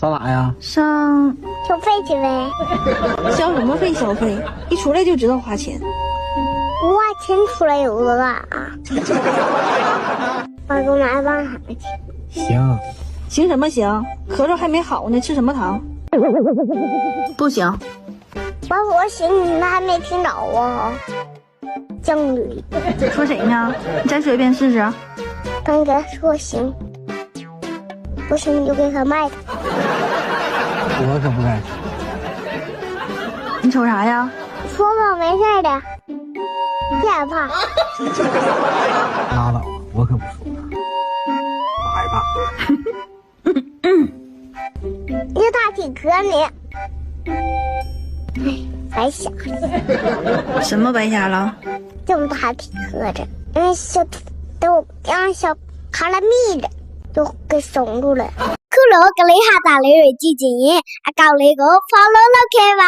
上哪呀？上消费去呗。消什么费？消费一出来就知道花钱。不花钱出来有个干啊？爸给我买棒糖去。行。行什么行？咳嗽还没好呢，吃什么糖？不行。我说行，你还没听着啊？犟驴。说谁呢？你再说一遍试试。刚给他说行，不行你就给他卖他。我可不该说。你瞅啥呀？说吧，没事的，别害怕。拉倒，我可不说了，我害怕。你大体壳你，白瞎了。什么白瞎了？这么大体壳着，让小卡拉米的就给松住了。骷髅格里哈达雷瑞基金，啊，搞了一个跑了 OK 吧？